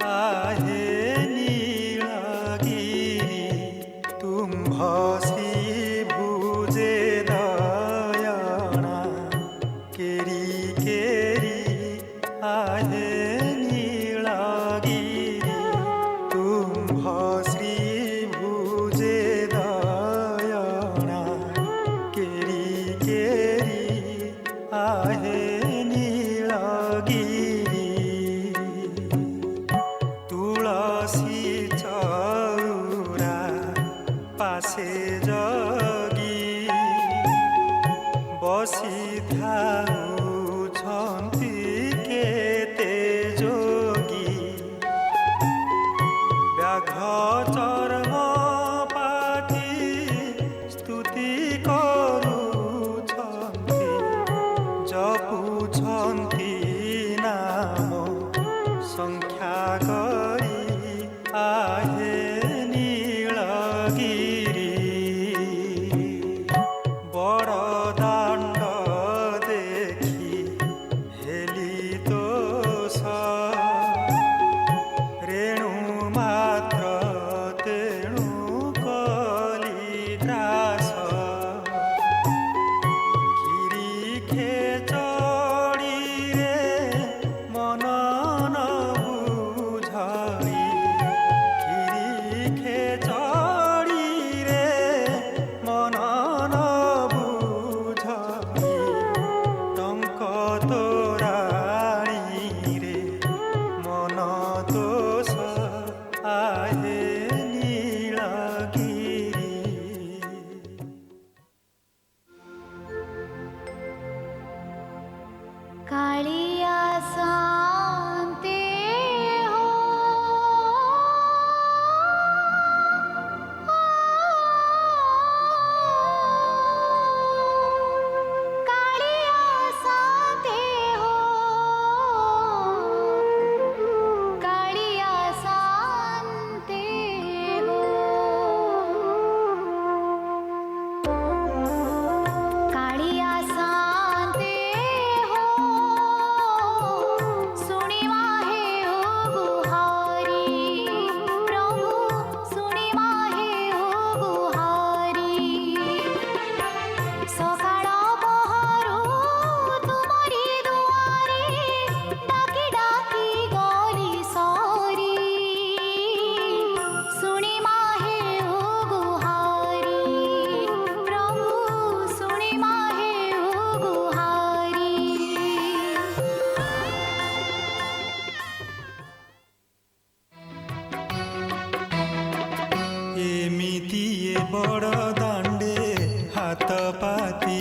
आहे नीलगिरी तुम्भसी भुजे दयना केरी केरी आहे नीलगिरी तुम्भश्री भुजे दयना केरी केरी आहे नीलगिरी तुलसी चौरा पासे जगी बसी थाउछन्ति केते जोगी व्याघ्र चर्म पाठी स्तुति करुछन्ति जपुछन्ति नाम संख्या करी आहे नीलगिरी बड़ दाण्ड देखि हेली तोष रेणु मात्र तेणु कली ग्रास गिरी खेचड़ी रे मन न बुझई गिरी खेचड़ी रे मन न बुझई टंक तोराणी रे मन दोष आहे नीलगिरी कालिया शांति हो कालिया शांति हो कालिया शांति हो कालिया शांति हो सुनिवा हे हो गुहारी प्रभु सुनिवा हे हो गुहारी सकाळ पहरु तुमरी दुआरी डाकी डाकी गली सरी सुनिवा हे हो गुहारी प्रभु सुनिवा हे हो गुहारी एमिति ए बड़ दाण्डे हाथ पाती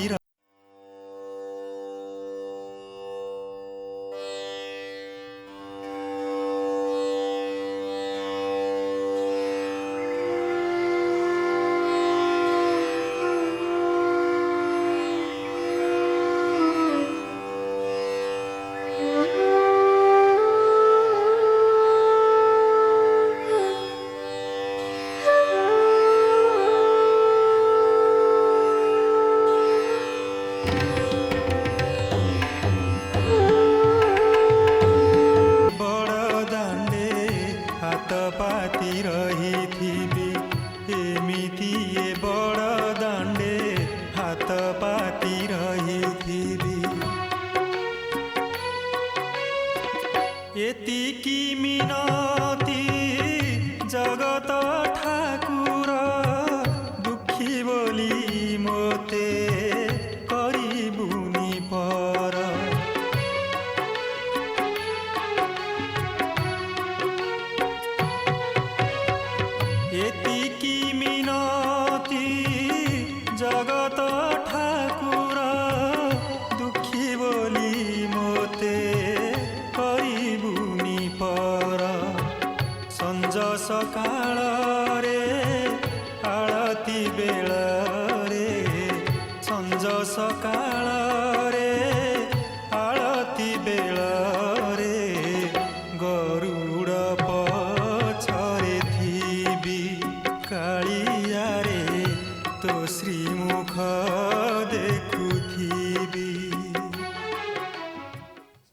बड़ दाण्डे हाथ पाती रहिथिबे एमिति ए बड़ दाण्डे हाथ पाती रहिथिबे एतिकी मिनती जगत ठाकुर दुखी बोली मोते करिबुनि पर एतिकी मिनती जगत ठाकुर दुखी बोली मोते करिबुनि पर संज सका